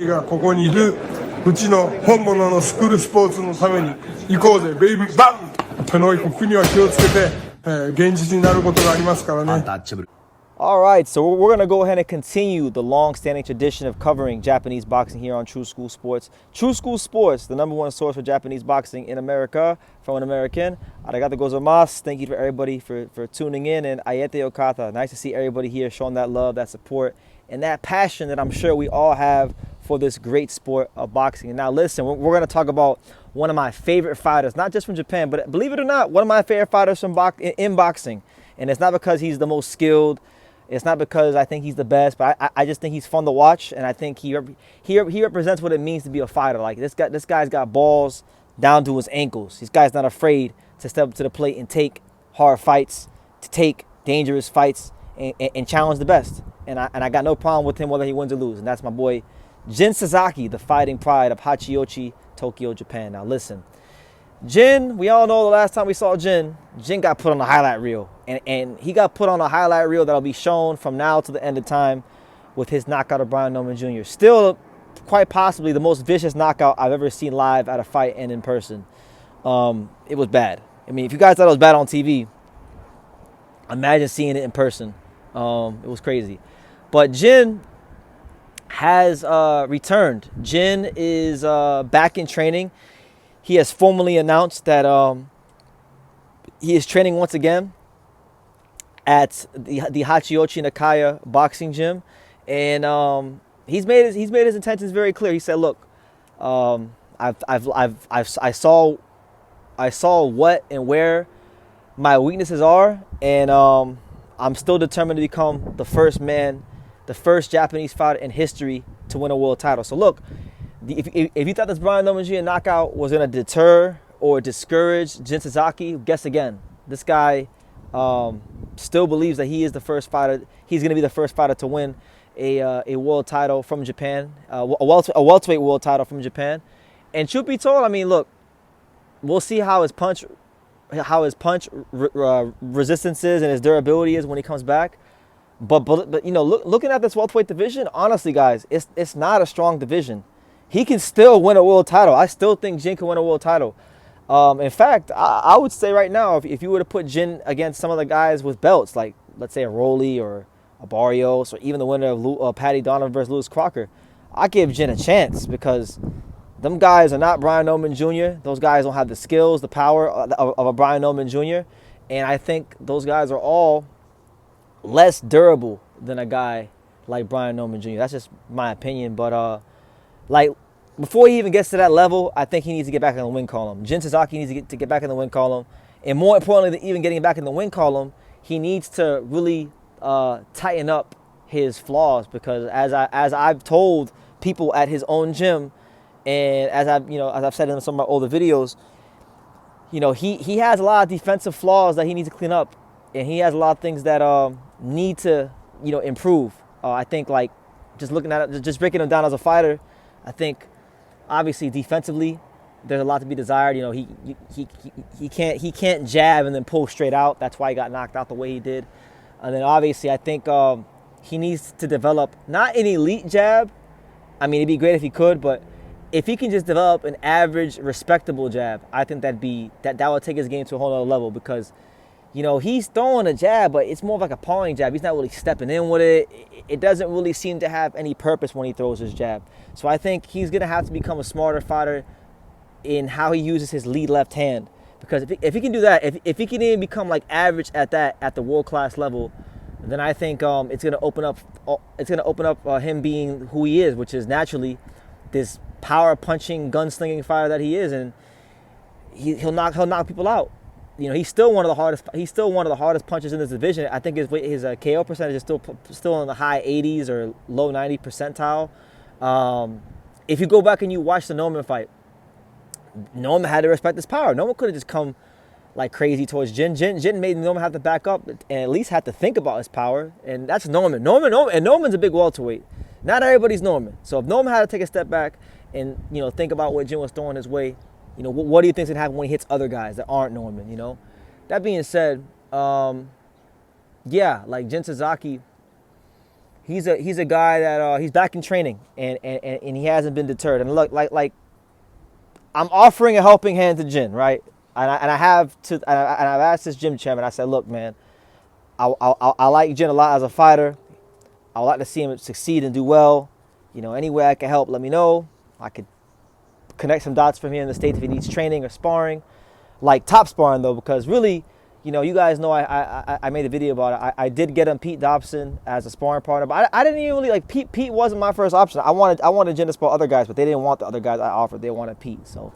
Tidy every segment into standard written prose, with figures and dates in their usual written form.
がここにいるうちの本物のスクールスポーツのために行こうぜベイビーバンこの国は気をつけて、現実になることがありますからね。All right, so we're going to go ahead and continue the long-standing tradition of covering Japanese boxing here on True School Sports. True School Sports, the #1 source for Japanese boxing in America, from an American. Arigatou gozaimasu. Thank you for everybody for tuning in. And ayete okata. Nice to see everybody here showing that love, that support, and that passion that I'm sure we all have for this great sport of boxing. And now listen, we're going to talk about one of my favorite fighters, not just from Japan, but believe it or not, one of my favorite fighters in boxing. And it's not because he's the most skilled. It's not because I think he's the best, but I just think he's fun to watch, and I think he represents what it means to be a fighter. Like this guy's got balls down to his ankles. This guy's not afraid to step up to the plate and take hard fights, to take dangerous fights, and challenge the best. And I got no problem with him whether he wins or loses. And that's my boy Jin Sasaki, the fighting pride of Hachiochi, Tokyo, Japan. Now listen. Jin, we all know the last time we saw Jin got put on the highlight reel. And he got put on a highlight reel that'll be shown from now to the end of time with his knockout of Brian Norman Jr. Still, quite possibly, the most vicious knockout I've ever seen live at a fight and in person. It was bad. I mean, if you guys thought it was bad on TV, imagine seeing it in person. It was crazy. But Jin has returned. Jin is back in training. He has formally announced that he is training once again at the Hachiochi Nakaya boxing gym, and he's made his intentions very clear. He said, "Look, I saw what and where my weaknesses are, and I'm still determined to become the first Japanese fighter in history to win a world title." So look. If you thought this Brian Norman Jr. knockout was going to deter or discourage Jin Sasaki, guess again. This guy still believes that he is the first fighter. He's going to be the first fighter to win a world title from Japan, a welterweight world title from Japan. And truth be told, I mean, look, we'll see how his punch resistance is and his durability is when he comes back. But you know, looking at this welterweight division, honestly, guys, it's not a strong division. He can still win a world title. I still think Jin can win a world title. In fact, I would say right now, if you were to put Jin against some of the guys with belts, like let's say a Rolly or a Barrios, or even the winner of Paddy Donovan versus Lewis Crocker, I give Jin a chance because them guys are not Brian Norman Jr. Those guys don't have the skills, the power of a Brian Norman Jr. And I think those guys are all less durable than a guy like Brian Norman Jr. That's just my opinion, but like, before he even gets to that level, I think he needs to get back in the win column. Jin Sasaki needs to get back in the win column. And more importantly than even getting back in the win column, he needs to really tighten up his flaws. Because as I've told people at his own gym, and as I've said in some of my older videos, you know, he has a lot of defensive flaws that he needs to clean up. And he has a lot of things that need to, you know, improve. I think, like, just looking at it, just breaking him down as a fighter, I think, obviously, defensively, there's a lot to be desired. You know, he can't jab and then pull straight out. That's why he got knocked out the way he did. And then, obviously, I think he needs to develop not an elite jab. I mean, it'd be great if he could, but if he can just develop an average, respectable jab, I think that would take his game to a whole other level because, you know, he's throwing a jab, but it's more of like a pawing jab. He's not really stepping in with it. It doesn't really seem to have any purpose when he throws his jab. So I think he's going to have to become a smarter fighter in how he uses his lead left hand. Because if he can do that, if he can even become like average at the world-class level, then I think it's going to open up him being who he is, which is naturally this power-punching, gunslinging fighter that he is, and he'll knock people out. You know, he's still one of the hardest punchers in this division. I think his KO percentage is still in the high 80s or low 90 percentile. If you go back and you watch the Norman fight, Norman had to respect his power. Norman couldn't just come like crazy towards Jin. Jin made Norman have to back up and at least have to think about his power. And that's Norman. Norman's a big welterweight. Not everybody's Norman. So if Norman had to take a step back and, you know, think about what Jin was throwing his way, you know, what do you think is going to happen when he hits other guys that aren't Norman, you know? That being said, yeah, like Jin Sasaki, he's a guy that he's back in training, and he hasn't been deterred. And look, like I'm offering a helping hand to Jin, right? And I've asked this gym chairman. I said, look, man, I like Jin a lot as a fighter. I would like to see him succeed and do well. You know, any way I can help, let me know. I could connect some dots from here in the States if he needs training or sparring. Like top sparring, though, because really, you know, you guys know I made a video about it. I did get him Pete Dobson as a sparring partner, but I didn't even really, like, Pete wasn't my first option. I wanted Jin to spar other guys, but they didn't want the other guys I offered. They wanted Pete, so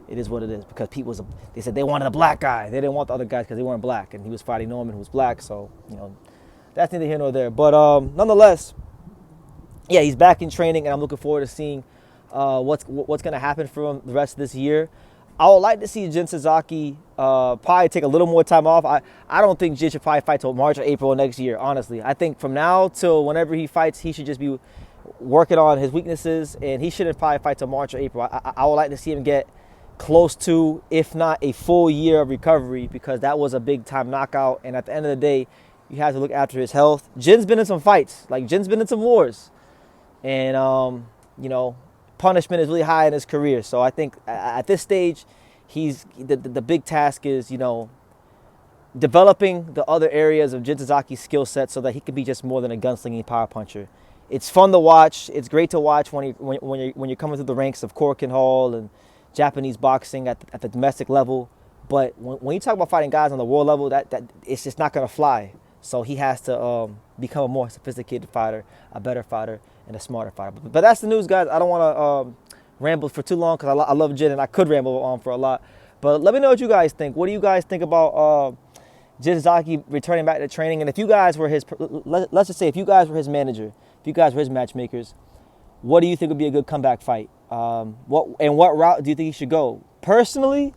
it is what it is, because Pete was they said they wanted a black guy. They didn't want the other guys because they weren't black, and he was fighting Norman, who was black, so, you know, that's neither here nor there. But nonetheless, yeah, he's back in training, and I'm looking forward to seeing what's going to happen for him the rest of this year. I would like to see Jin Sasaki probably take a little more time off. I don't think Jin should probably fight till March or April next year, honestly. I think from now till whenever he fights, he should just be working on his weaknesses, and he shouldn't probably fight till March or April. I would like to see him get close to, if not a full year of recovery, because that was a big-time knockout, and at the end of the day, you have to look after his health. Jin's been in some fights. Like, Jin's been in some wars. And, you know, punishment is really high in his career. So I think at this stage, the big task is, you know, developing the other areas of Jin Sasaki's skill set so that he can be just more than a gunslinging power puncher. It's fun to watch. It's great to watch when you're coming through the ranks of Corkin Hall and Japanese boxing at the domestic level. But when you talk about fighting guys on the world level, that it's just not going to fly. So he has to become a more sophisticated fighter, a better fighter, and a smarter fighter. But that's the news, guys. I don't want to ramble for too long because I love Jin, and I could ramble on for a lot. But let me know what you guys think. What do you guys think about Jin Sasaki returning back to training? And if you guys were let's just say if you guys were his manager, if you guys were his matchmakers, what do you think would be a good comeback fight? What route do you think he should go? Personally,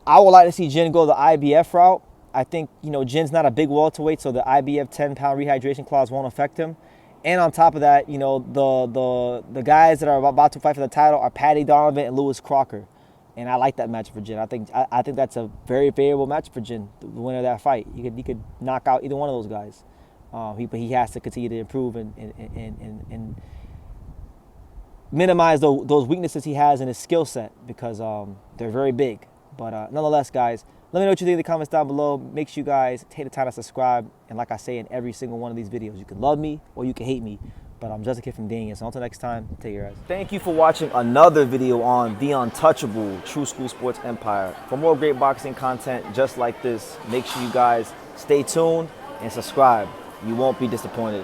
I would like to see Jin go the IBF route. I think, you know, Jin's not a big welterweight, so the IBF 10-pound rehydration clause won't affect him. And on top of that, you know, the guys that are about to fight for the title are Paddy Donovan and Lewis Crocker. And I like that match for Jin. I think that's a very favorable match for Jin, the winner of that fight. He could knock out either one of those guys. But he has to continue to improve and minimize those weaknesses he has in his skill set, because they're very big. But nonetheless, guys, let me know what you think in the comments down below. Make sure you guys take the time to subscribe. And like I say in every single one of these videos, you can love me or you can hate me, but I'm just a kid from Daniel. So until next time, take care, guys. Thank you for watching another video on the untouchable True School Sports Empire. For more great boxing content just like this, make sure you guys stay tuned and subscribe. You won't be disappointed.